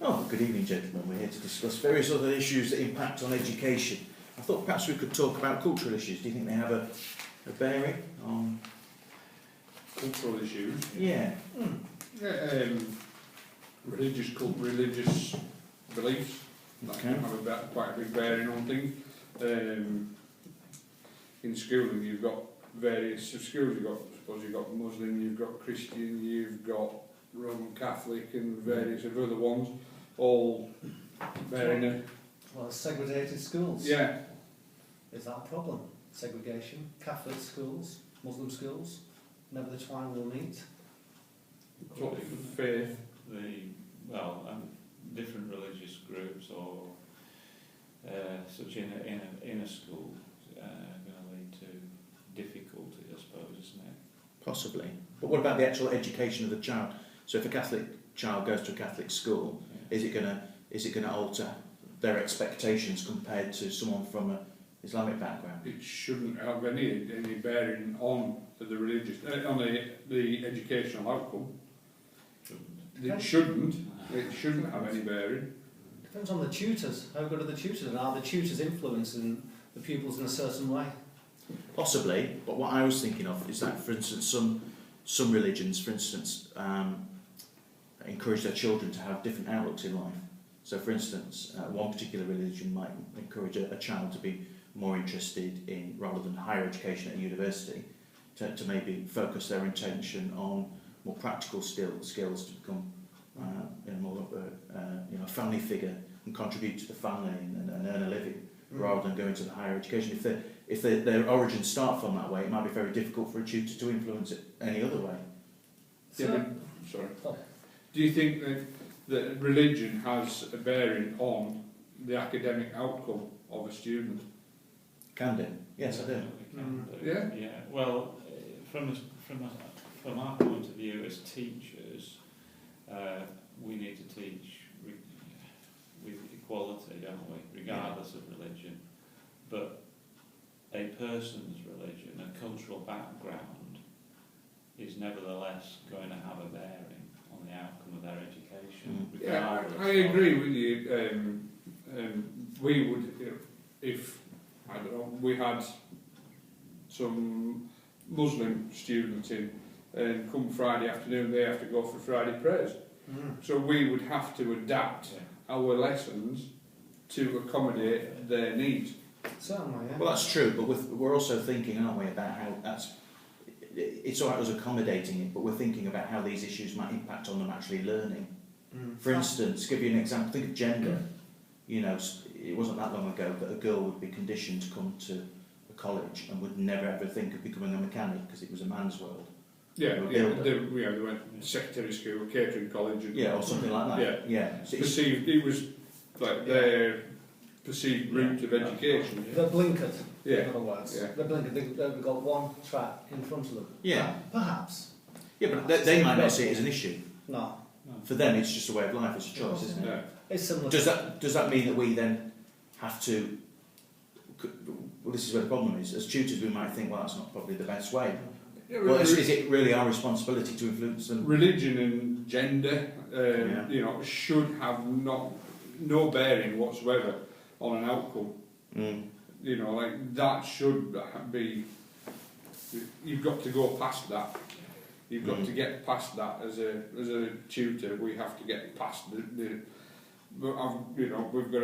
Oh, good evening, gentlemen. We're here to discuss various other issues that impact on education. I thought perhaps we could talk about cultural issues. Do you think they have a bearing on... Cultural issues? Yeah. Religious beliefs. That Okay. can have quite a big bearing on things. In schooling, you've got various schools. You've got Muslim, you've got Christian, you've got Roman Catholic, and various of other ones, all bearing a... Well, segregated schools. Yeah. Is that a problem? Segregation, Catholic schools, Muslim schools, never the twine will meet. Sort of faith. Different religious groups or such in a school going to lead to difficulty, I suppose, isn't it? Possibly. But what about the actual education of the child? So if a Catholic child goes to a Catholic school, is it going to alter their expectations compared to someone from an Islamic background? It shouldn't have any bearing on the religious, on the educational outcome. It shouldn't have any bearing. Depends on the tutors. How good are the tutors, and are the tutors influencing the pupils in a certain way? Possibly, but what I was thinking of is that, for instance, some religions, for instance, encourage their children to have different outlooks in life. So, for instance, one particular religion might encourage a child to be more interested in, rather than higher education at a university, to maybe focus their attention on more practical skills to become more a family figure and contribute to the family and earn a living, rather than going to the higher education. If their origins start from that way, it might be very difficult for a tutor to influence it any other way. Sorry. Do you think that religion has a bearing on the academic outcome of a student? Can do. Yes, I do. Yeah. Yeah. Well, from our point of view as teachers, we need to teach with equality, don't we? Regardless of religion. But a person's religion, a cultural background, is nevertheless going to have a bearing on the outcome of their education. Yeah, I agree with you. We would, if we had some Muslim students in, and come Friday afternoon they have to go for Friday prayers. So we would have to adapt our lessons to accommodate their needs. Certainly, yeah. Well, that's true, but we're also thinking, aren't we, about how it's all right us accommodating it, but we're thinking about how these issues might impact on them actually learning. For instance, give you an example, think of gender. You know, it wasn't that long ago that a girl would be conditioned to come to a college and would never ever think of becoming a mechanic because it was a man's world. They went to secretary school, catering college, and or something like that. Yeah. So it was like their perceived route of education. They're blinkered, in other words. Yeah. They're blinkered. They've got one track in front of them. Yeah. Perhaps. Yeah, but they might not see it as an issue. No. For them, it's just a way of life. It's a choice, isn't it? Yeah. It's similar. Does that mean that we then have to? Well, this is where the problem is. As tutors, we might think, well, that's not probably the best way. Yeah, Well, is it really our responsibility to influence them? Religion and gender, should have no bearing whatsoever on an outcome. That should be. You've got to go past that. You've got to get past that as a tutor. We have to get past the. We've got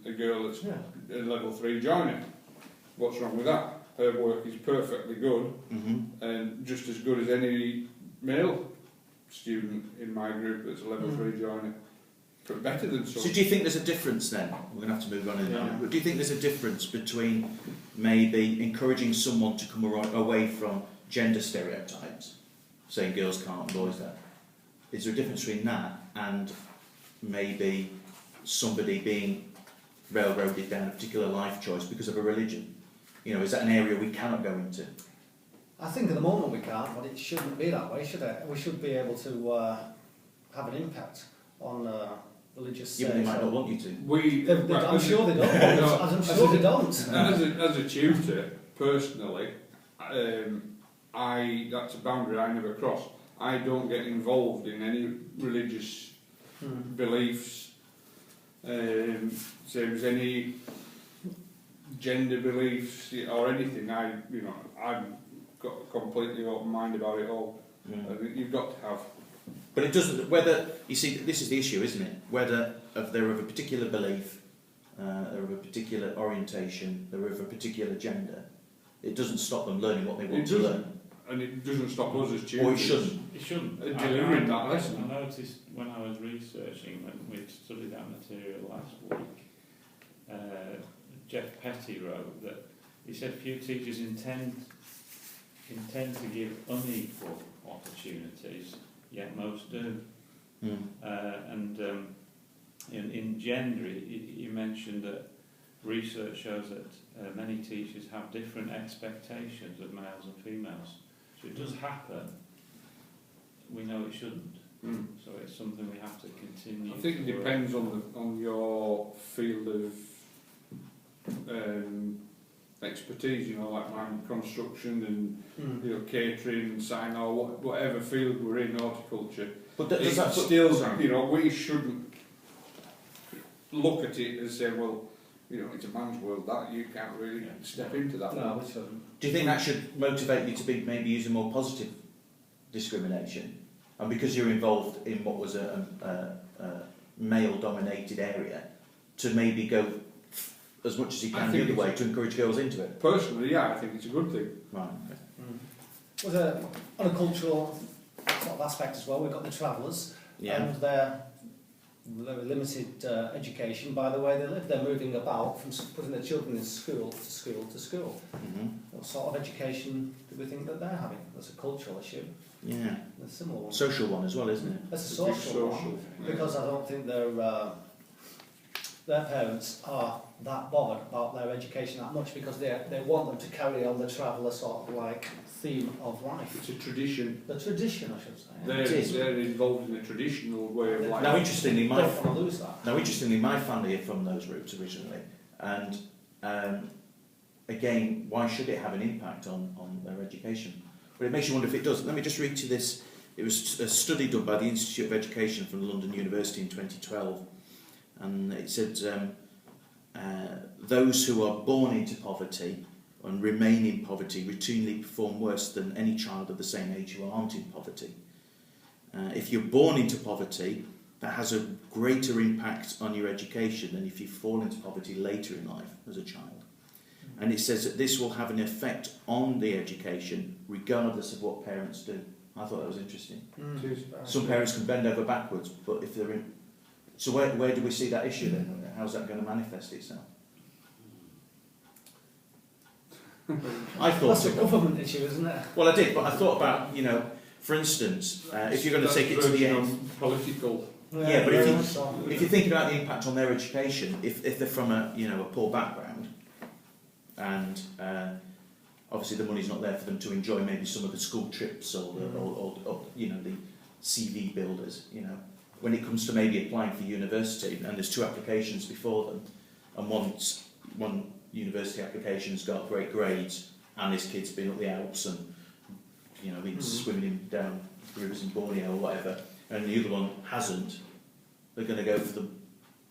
a girl that's a level 3 joiner. What's wrong with that? Her work is perfectly good, and just as good as any male student in my group that's a level 3 joiner. But better than some. So do you think there's a difference then? We're going to have to move on in a minute. But do you think there's a difference between maybe encouraging someone to come away from gender stereotypes, saying girls can't and boys don't? Is there a difference between that and maybe somebody being railroaded down a particular life choice because of a religion? Is that an area we cannot go into? I think at the moment we can't, but it shouldn't be that way, should it? We should be able to have an impact on religious. Yeah, but they might not want you to. I'm sure they don't. I'm sure they don't. As a tutor, personally, that's a boundary I never cross. I don't get involved in any religious beliefs, same as any gender beliefs or anything. I've got a completely open mind about it all. I think you've got to have. But it doesn't. Whether you see, this is the issue, isn't it? Whether they're of a particular belief, they're of a particular orientation, they're of a particular gender, it doesn't stop them learning what they want to learn. And it doesn't stop us as tutors. Or it shouldn't. It shouldn't. Delivering that lesson. I noticed when I was researching, when we studied that material last week, Jeff Petty wrote that he said few teachers intend to give unequal opportunities, yet most do. And in gender, you mentioned that research shows that many teachers have different expectations of males and females. So it does happen. We know it shouldn't. So it's something we have to continue. I think it depends on your field of expertise. Like mine, construction and catering, sign or whatever field we're in, horticulture. But does that still, we shouldn't look at it and say, well, it's a man's world. That you can't really step into that. No, we shouldn't. Do you think that should motivate you to be maybe using more positive discrimination? And because you're involved in what was a male-dominated area, to maybe go as much as you can the other way to encourage girls into it? Personally, yeah, I think it's a good thing. Right. Okay. On a cultural sort of aspect as well, we've got the travellers, and their limited education by the way they live. They're moving about from putting their children in school to school to school. What sort of education do we think that they're having? That's a cultural issue. Yeah. A similar one. Social one as well, isn't it? That's a social one, because I don't think their parents are that bothered about their education that much, because they want them to carry on the traveller sort of like theme of life. It's a tradition. The tradition, I should say. They're involved in a traditional way of life. Now, interestingly, my don't want to lose that. my family are from those roots originally, and again, why should it have an impact on their education? But it makes you wonder if it does. Let me just read to this. It was a study done by the Institute of Education from London University in 2012, and it said those who are born into poverty and remain in poverty routinely perform worse than any child of the same age who aren't in poverty. If you're born into poverty, that has a greater impact on your education than if you fall into poverty later in life as a child. And it says that this will have an effect on the education regardless of what parents do. I thought that was interesting. Some parents can bend over backwards, but if they're in... So where do we see that issue then? How's that going to manifest itself? I thought that's a government issue, isn't it? Well, I did, but I thought about, for instance, if you're going to take it to the end... Political. Yeah, but if you think about the impact on their education, if they're from a poor background, and obviously the money's not there for them to enjoy maybe some of the school trips or the CV builders, when it comes to maybe applying for university and there's 2 applications before them, and one university application's got great grades and this kid's been up the Alps and been swimming down rivers in Borneo or whatever, and the other one hasn't, they're going to go for the,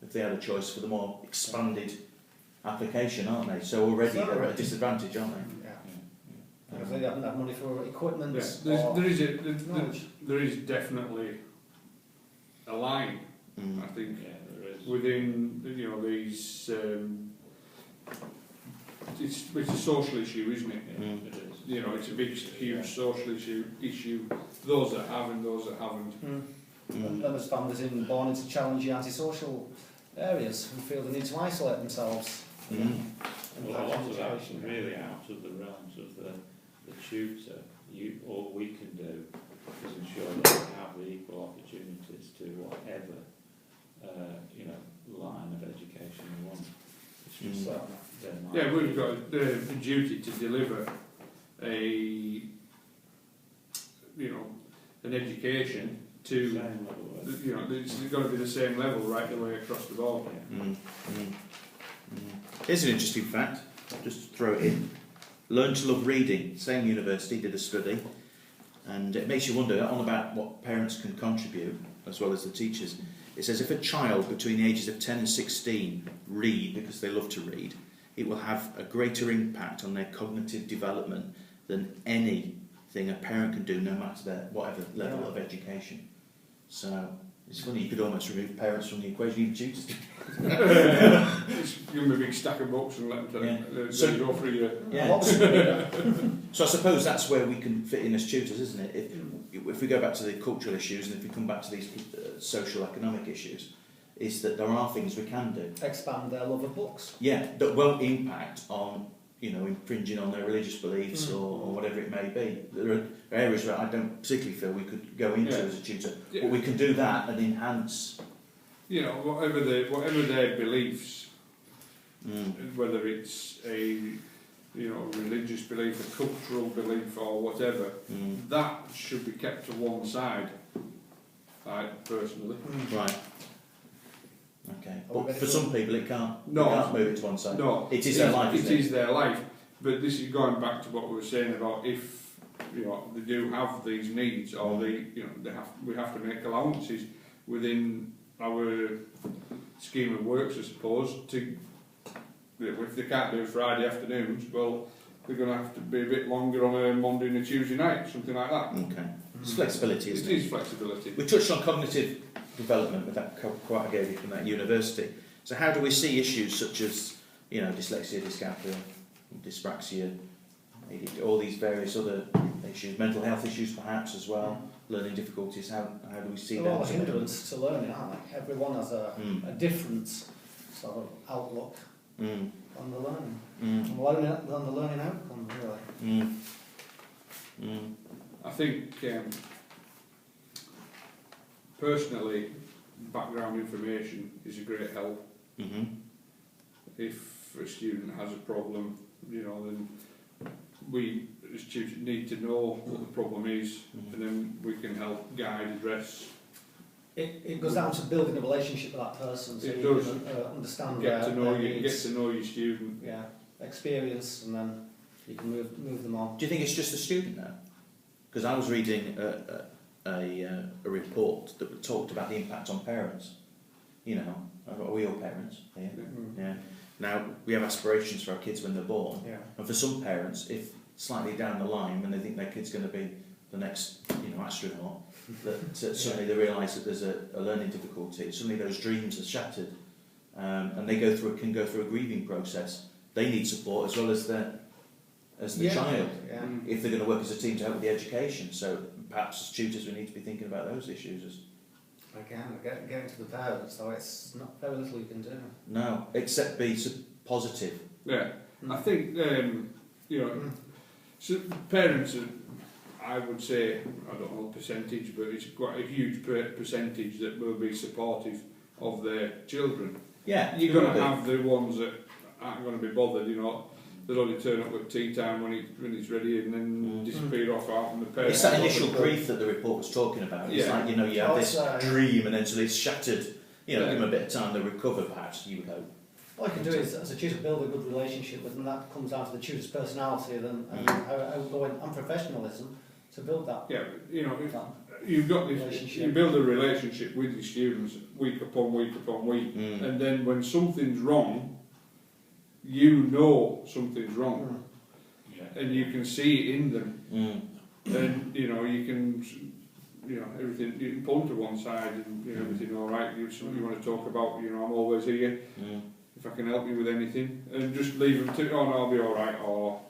if they had a choice, for the more expanded application, aren't they? So already they're at a disadvantage, aren't they? Because they haven't had money for equipment. There is definitely a line, I think, within these. It's a social issue, isn't it? It is. It's a big, huge social issue. Those that have and those that haven't. And there's families born into challenging antisocial areas who feel the need to isolate themselves. Well, a lot of that's really out of the realms of the tutor. All we can do is ensure that we have the equal opportunities to whatever line of education we want. It's just we've got the duty to deliver an education to it's got to be the same level right the way across the board. Here's an interesting fact, just to throw it in. Learn to Love Reading, same university, did a study, and it makes you wonder on about what parents can contribute. as well as the teachers. It says if a child between the ages of 10 and 16 read because they love to read, it will have a greater impact on their cognitive development than anything a parent can do, no matter their whatever level of education. So it's funny, you could almost remove parents from the equation, even tutors. Just give them a big stack of books and let them So go through your... Yeah. So I suppose that's where we can fit in as tutors, isn't it? If we go back to the cultural issues and if we come back to these social economic issues, is that there are things we can do. Expand their love of books. Yeah, that won't impact on, infringing on their religious beliefs or whatever it may be. There are areas where I don't particularly feel we could go into as a tutor, but we can do that and enhance. Whatever their beliefs, whether it's a religious belief, a cultural belief, or whatever, that should be kept to one side. Personally. Right. Okay. But for some people, it can't. No. They can't move it to one side. No. It is their life. It is their life. But this is going back to what we were saying about if they do have these needs, or we have to make allowances within our scheme of works, I suppose. If they can't do Friday afternoons, well, they're going to have to be a bit longer on a Monday and a Tuesday night, something like that. Okay. It's flexibility, isn't it? It is flexibility. We touched on cognitive development with that quote I gave you from that university. So how do we see issues such as, dyslexia, dyscalculia, dyspraxia, all these various other issues, mental health issues perhaps as well, learning difficulties, how do we see a that? lot of hindrance to learning, aren't they? Everyone has a different sort of outlook on the learning. On the learning outcome, really. I think personally, background information is a great help. If a student has a problem, then we as tutors need to know what the problem is, and then we can help guide, address. It goes down to building a relationship with that person, so It you does. can understand Get to know your student. Yeah, experience, and then you can move them on. Do you think it's just the student now? Because I was reading a report that talked about the impact on parents. Are we all parents here? Yeah. Now, we have aspirations for our kids when they're born. Yeah. And for some parents, if slightly down the line, when they think their kid's going to be the next, astronaut, that suddenly they realise that there's a learning difficulty, suddenly those dreams are shattered, and they can go through a grieving process. They need support as well as the child, if they're going to work as a team to help with the education. So perhaps as tutors we need to be thinking about those issues. Again, getting to the parents, so it's not very little you can do. No, except be positive. Yeah, I think so parents are, I would say, I don't know the percentage, but it's quite a huge percentage that will be supportive of their children. Yeah, you're going to have the ones that aren't going to be bothered. They'll only turn up at tea time when it's ready, and then disappear off out. And the parents. It's that initial grief that the report was talking about. It's like you have this dream, and then so it's shattered. Give them a bit of time to recover. Perhaps you would hope. All you can do is, as a tutor, build a good relationship with them. That comes down to the tutor's personality and outgoing and professionalism to build that. Yeah, you've got this. You build a relationship with your students week upon week upon week, and then when something's wrong, something's wrong, and you can see it in them. Then you can, everything. You can pull them to one side and everything all right. Something you want to talk about? I'm always here. If I can help you with anything, and just leave them to. Oh no, I'll be all right. Or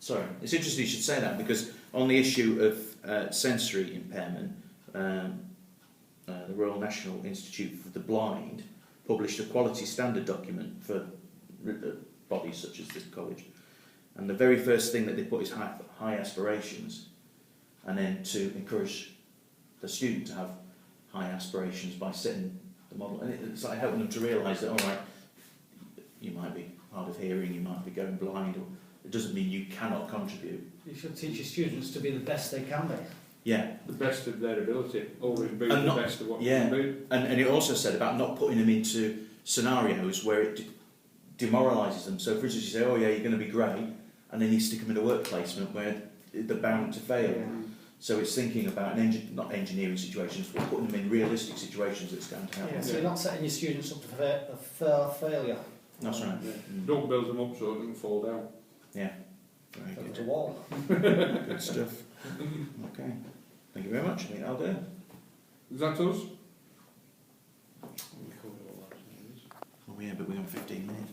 Sorry, it's interesting you should say that, because on the issue of sensory impairment, the Royal National Institute for the Blind published a quality standard document for bodies such as this college, and the very first thing that they put is high aspirations, and then to encourage the student to have high aspirations by setting the model, and it's like helping them to realise that, all right, you might be hard of hearing, you might be going blind, or it doesn't mean you cannot contribute. You should teach your students to be the best they can be. Yeah. The best of their ability, always be the best of what they can be. And it also said about not putting them into scenarios where it demoralises them. So for instance, you say, oh yeah, you're going to be great, and then you stick them in a work placement where they're bound to fail. So it's thinking about not engineering situations, but putting them in realistic situations that's going to happen. Yeah, so you're not setting your students up for failure. That's right. Yeah. Mm. Don't build them up so they can fall down. Yeah, very There's good. a wall. Good stuff. Okay, thank you very much. I think I'll do. Is that us? We covered all that. Oh yeah, but we're on 15 minutes.